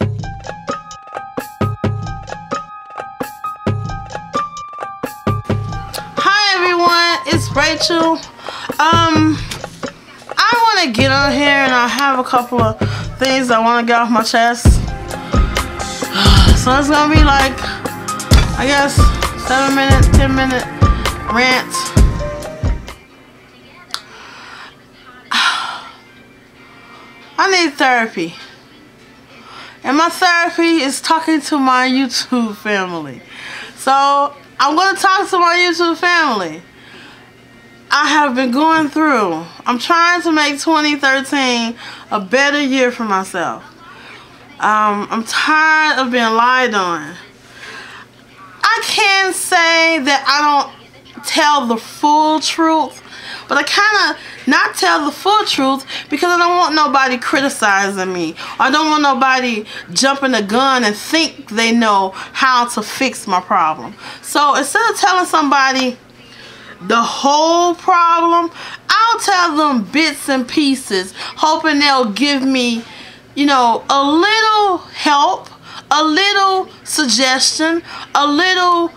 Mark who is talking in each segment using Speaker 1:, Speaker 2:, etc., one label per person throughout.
Speaker 1: Hi everyone, it's Rachel. I want to get on here and I have a couple of things I want to get off my chest. So it's gonna be like, I guess, 7-minute, 10-minute rant. I need therapy. And my therapy is talking to my YouTube family. So I'm going to talk to my YouTube family. I have been going through. I'm trying to make 2013 a better year for myself. I'm tired of being lied on. I can't say that I don't tell the full truth, but I kind of not tell the full truth because I don't want nobody criticizing me. I don't want nobody jumping the gun and think they know how to fix my problem. So instead of telling somebody the whole problem, I'll tell them bits and pieces, hoping they'll give me, you know, a little help, a little suggestion, a little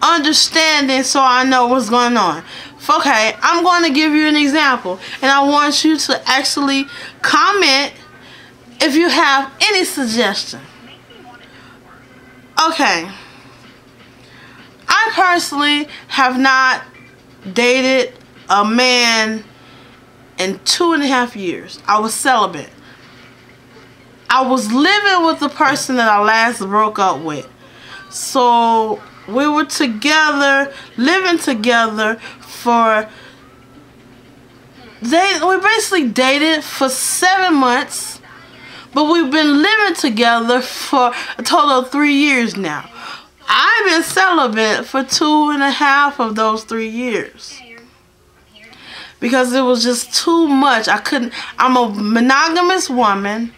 Speaker 1: understanding so I know what's going on. Okay, I'm going to give you an example, and I want you to actually comment if you have any suggestion. Okay, I personally have not dated a man in 2.5 years. I was celibate. I was living with the person that I last broke up with. So we were together, living together for, we basically dated for 7 months, but we've been living together for a total of 3 years now. I've been celibate for 2.5 of those 3 years because it was just too much. I'm a monogamous woman.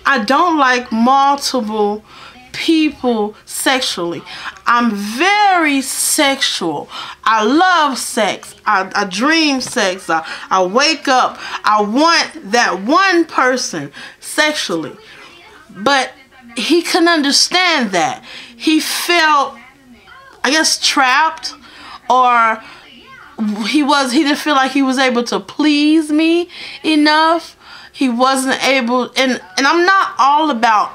Speaker 1: I don't like multiple people sexually. I'm very sexual. I love sex. I dream sex. I wake up. I want that one person sexually. But he couldn't understand that. He felt, I guess, trapped, or he didn't feel like he was able to please me enough. He wasn't able, and I'm not all about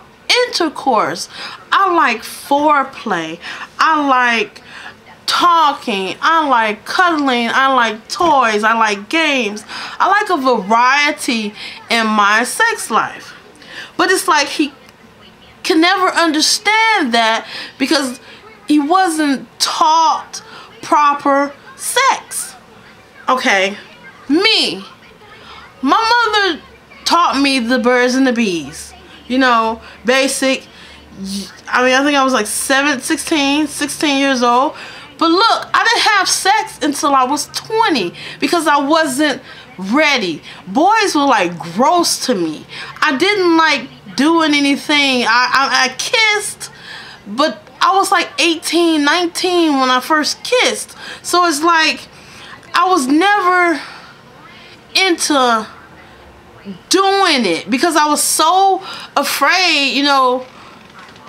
Speaker 1: intercourse. I like foreplay. I like talking. I like cuddling. I like toys. I like games. I like a variety in my sex life. But it's like he can never understand that because he wasn't taught proper sex. Okay, me. My mother taught me the birds and the bees. You know, basic. I mean, I think I was like 16 years old. But look, I didn't have sex until I was 20 because I wasn't ready. Boys were like gross to me. I didn't like doing anything. I kissed, but I was like 18, 19 when I first kissed. So it's like I was never into doing it because I was so afraid, you know,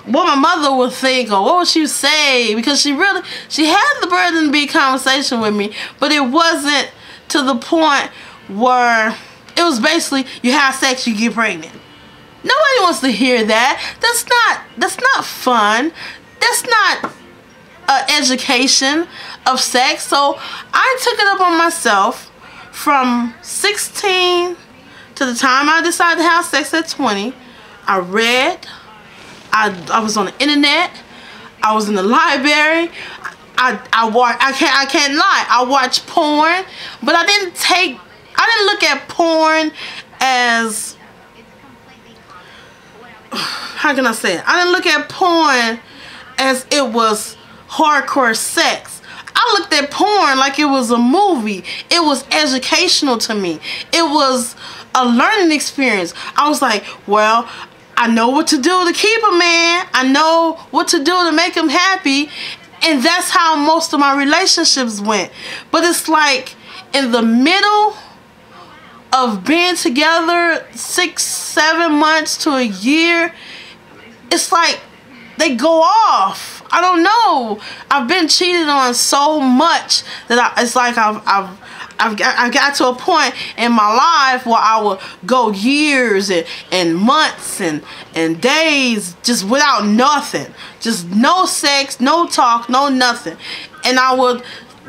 Speaker 1: what my mother would think or what would she say, because she had the burden to be conversation with me, but it wasn't to the point where it was basically you have sex, you get pregnant. Nobody wants to hear that. That's not fun. That's not education of sex. So I took it up on myself from 16 to the time I decided to have sex at 20. I read. I was on the internet. I was in the library. I can't lie. I watched porn, but I didn't look at porn as, how can I say it? I didn't look at porn as it was hardcore sex. I looked at porn like it was a movie. It was educational to me. It was a learning experience. I was like, well, I know what to do to keep a man. I know what to do to make him happy. And that's how most of my relationships went. But it's like in the middle of being together 6, 7 months to a year, it's like they go off. I don't know. I've been cheated on so much that it's like I got to a point in my life where I would go years and months and days just without nothing. Just no sex, no talk, no nothing. And I would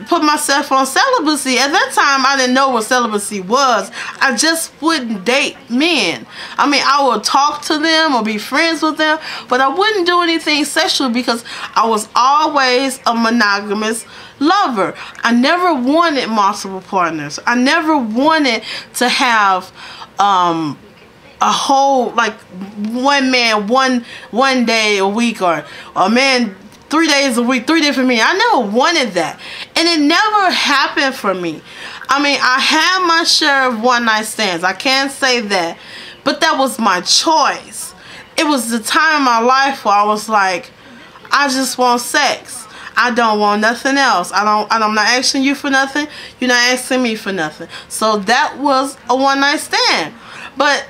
Speaker 1: put myself on celibacy. At that time, I didn't know what celibacy was. I just wouldn't date men. I mean, I would talk to them or be friends with them, but I wouldn't do anything sexual because I was always a monogamous lover. I never wanted multiple partners. I never wanted to have a whole, like, one man one day a week, or a man 3 days a week, 3 different men. I never wanted that. And it never happened for me. I mean, I had my share of one-night stands. I can't say that. But that was my choice. It was the time in my life where I was like, I just want sex. I don't want nothing else. I'm not asking you for nothing. You're not asking me for nothing. So that was a one-night stand. But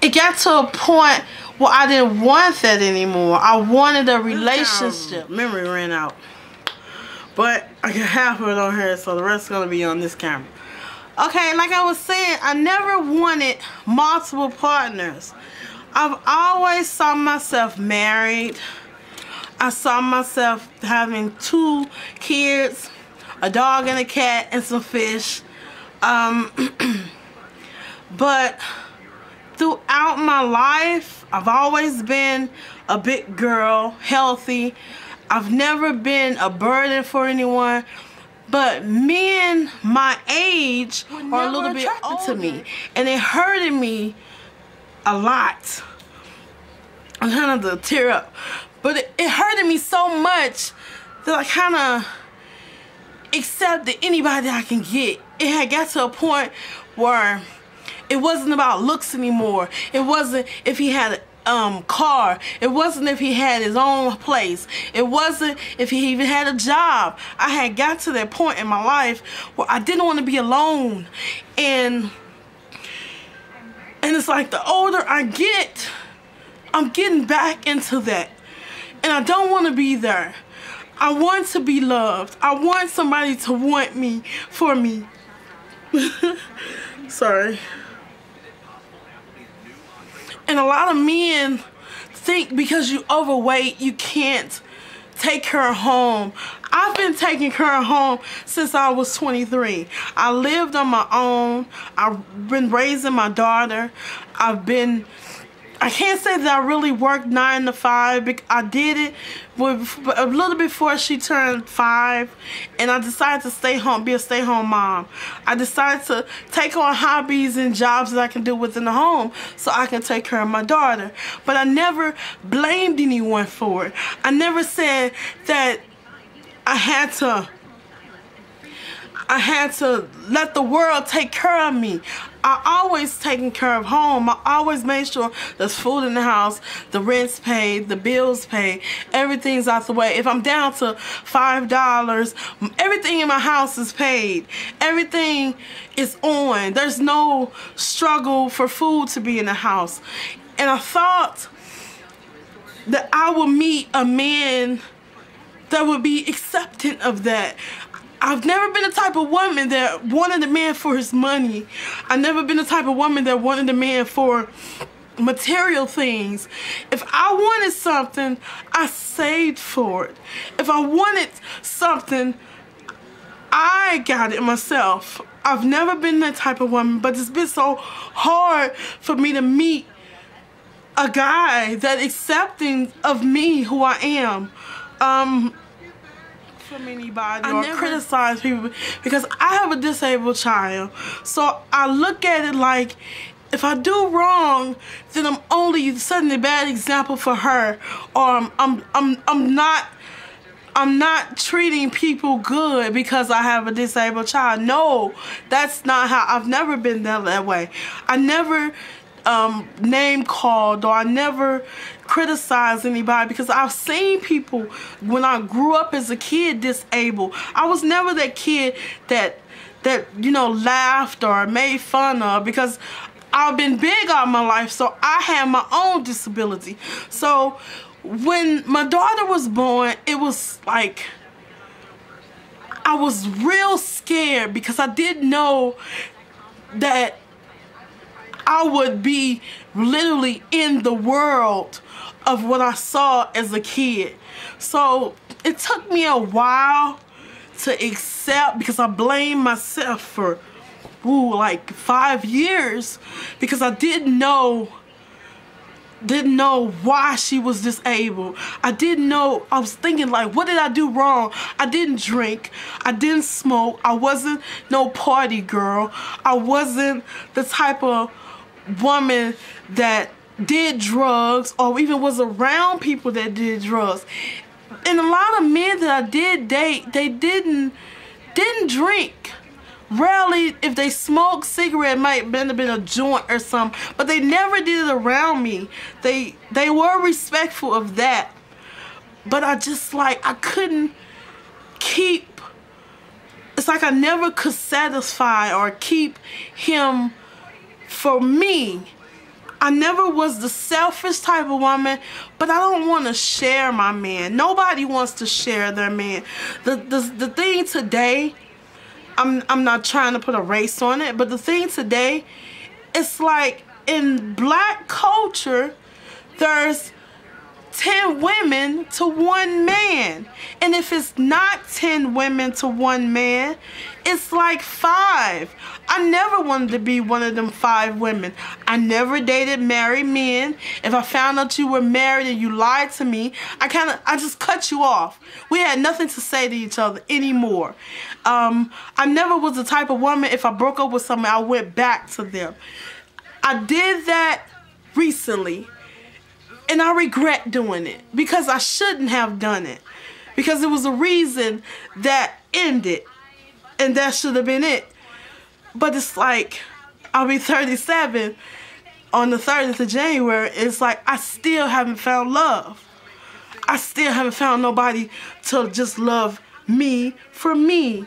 Speaker 1: it got to a point where I didn't want that anymore. I wanted a relationship. Memory ran out. But I got half of it on here, so the rest is going to be on this camera. Okay, like I was saying, I never wanted multiple partners. I've always saw myself married. I saw myself having 2 kids, a dog and a cat, and some fish. But throughout my life, I've always been a big girl, healthy. I've never been a burden for anyone. But men my age are a little bit older to me, and it hurted me a lot. I'm trying to tear up. But it hurted me so much that I kind of accepted anybody I can get. It had got to a point where it wasn't about looks anymore. It wasn't if he had a car. It wasn't if he had his own place. It wasn't if he even had a job. I had got to that point in my life where I didn't want to be alone. And it's like the older I get, I'm getting back into that. And I don't want to be there. I want to be loved. I want somebody to want me for me. Sorry. And a lot of men think because you overweight, you can't take her home. I've been taking her home since I was 23. I lived on my own. I've been raising my daughter. I can't say that I really worked 9 to 5. I did it a little before she turned 5, and I decided to stay home, be a stay-home mom. I decided to take on hobbies and jobs that I can do within the home so I can take care of my daughter. But I never blamed anyone for it. I never said that I had to let the world take care of me. I always taken care of home. I always made sure there's food in the house, the rent's paid, the bills paid, everything's out the way. If I'm down to $5, everything in my house is paid. Everything is on. There's no struggle for food to be in the house. And I thought that I would meet a man that would be accepting of that. I've never been the type of woman that wanted a man for his money. I've never been the type of woman that wanted a man for material things. If I wanted something, I saved for it. If I wanted something, I got it myself. I've never been that type of woman, but it's been so hard for me to meet a guy that accepting of me, who I am. From anybody or criticize people, because I have a disabled child. So I look at it like, if I do wrong, then I'm only setting a bad example for her, or I'm not treating people good because I have a disabled child. No, that's not how. I've never been that way. I never name called, or I never criticize anybody, because I've seen people when I grew up as a kid disabled. I was never that kid that you know, laughed or made fun of, because I've been big all my life, so I have my own disability. So when my daughter was born, it was like I was real scared, because I didn't know that I would be literally in the world of what I saw as a kid. So it took me a while to accept, because I blamed myself for like 5 years, because I didn't know why she was disabled. I didn't know. I was thinking, like, what did I do wrong? I didn't drink. I didn't smoke. I wasn't no party girl. I wasn't the type of woman that did drugs or even was around people that did drugs. And a lot of men that I did date, they didn't drink. Rarely, if they smoked cigarette, it might have been a joint or something, but they never did it around me. They were respectful of that, but I just, like, I couldn't keep, it's like I never could satisfy or keep him for me. I never was the selfish type of woman, but I don't want to share my man. Nobody wants to share their man. The thing today, I'm not trying to put a race on it, but the thing today, it's like in black culture, there's 10 women to 1 man. And if it's not 10 women to 1 man, it's like 5. I never wanted to be one of them 5 women. I never dated married men. If I found out you were married and you lied to me, I just cut you off. We had nothing to say to each other anymore. I never was the type of woman, if I broke up with someone, I went back to them. I did that recently, and I regret doing it, because I shouldn't have done it, because it was a reason that ended, and that should have been it. But it's like, I'll be 37 on the 30th of January. It's like I still haven't found love. I still haven't found nobody to just love me for me.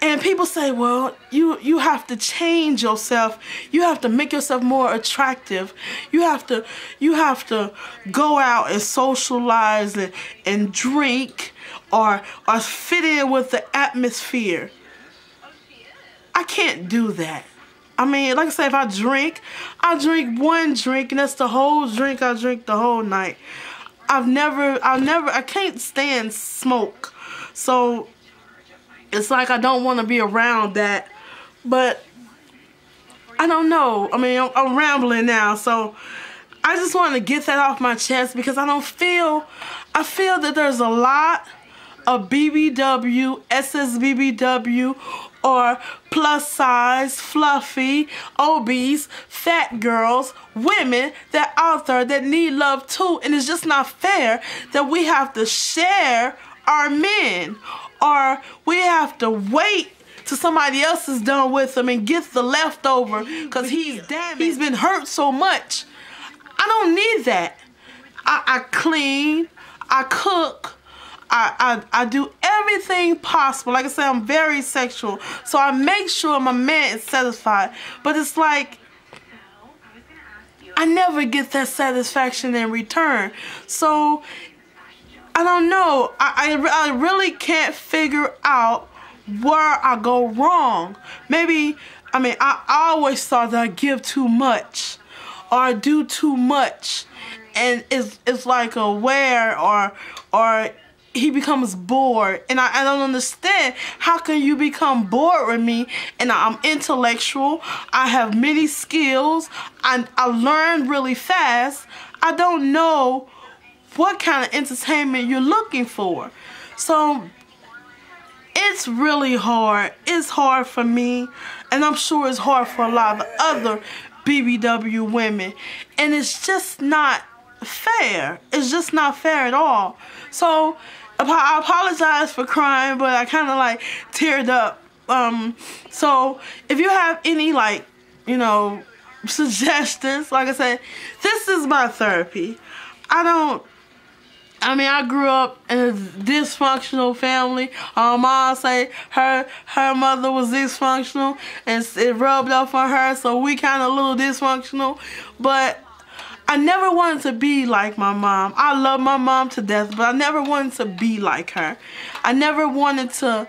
Speaker 1: And people say, well, you have to change yourself. You have to make yourself more attractive. You have to go out and socialize and drink or fit in with the atmosphere. I can't do that. I mean, like I say, if I drink 1 drink, and that's the whole drink I drink the whole night. I can't stand smoke. So it's like I don't want to be around that. But I don't know. I mean, I'm rambling now. So I just want to get that off my chest, because I feel that there's a lot of BBW, SSBBW, or plus size, fluffy, obese, fat girls, women that out there that need love too. And it's just not fair that we have to share our men, or we have to wait till somebody else is done with them and get the leftover because he's been hurt so much. I don't need that. I clean, I cook, I do everything possible. Like I said, I'm very sexual, so I make sure my man is satisfied. But it's like I never get that satisfaction in return. So I don't know. I really can't figure out where I go wrong. Maybe, I mean, I always thought that I give too much or I do too much, and it's like a wear, or he becomes bored, and I don't understand. How can you become bored with me? And I'm intellectual, I have many skills, I learn really fast. I don't know what kind of entertainment you're looking for. So it's really hard. It's hard for me, and I'm sure it's hard for a lot of other BBW women, and it's just not fair. It's just not fair at all. So I apologize for crying, but I kind of like teared up. So if you have any, like, you know, suggestions, like I said, this is my therapy. I I mean, I grew up in a dysfunctional family. Mom say her mother was dysfunctional, and it rubbed off on her, so we kind of a little dysfunctional. But I never wanted to be like my mom. I love my mom to death, but I never wanted to be like her. I never wanted to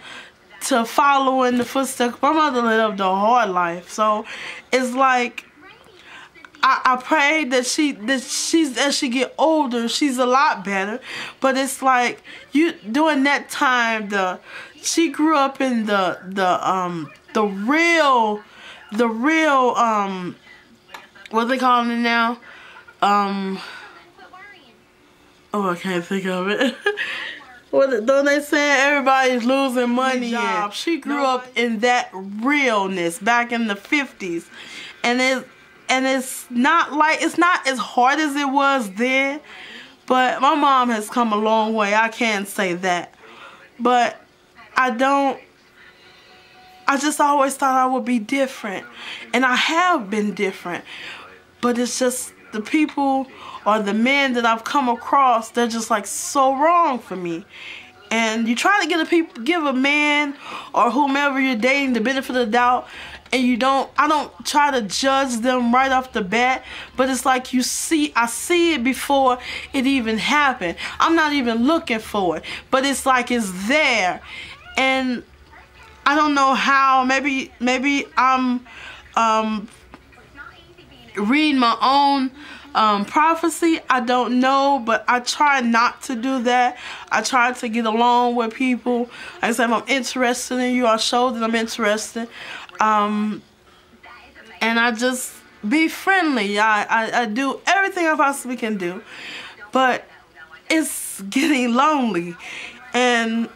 Speaker 1: follow in the footsteps. My mother lived a hard life, so it's like I pray that as she get older, she's a lot better. But it's like during that time, she grew up in the real what they calling it now? Oh, I can't think of it. Don't they say everybody's losing money? Job. She grew up in that realness back in the 50s, and it's not as hard as it was then, but my mom has come a long way. I can't say that, but I just always thought I would be different, and I have been different, but it's just the people or the men that I've come across, they're just like so wrong for me. And you try to give a man or whomever you're dating the benefit of the doubt, and I don't try to judge them right off the bat, but it's like I see it before it even happened. I'm not even looking for it, but it's like it's there. And I don't know how, maybe I'm reading my own prophecy. I don't know, but I try not to do that. I try to get along with people. Like I said, if I'm interested in you, I show that I'm interested. And I just be friendly. I do everything I possibly can do. But it's getting lonely. And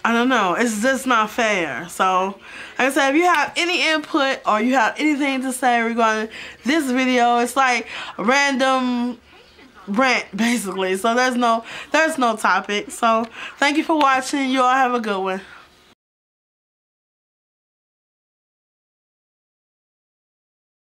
Speaker 1: I don't know. It's just not fair. So, like I said, if you have any input or you have anything to say regarding this video, it's like a random rant, basically. So there's no topic. So, thank you for watching. You all have a good one.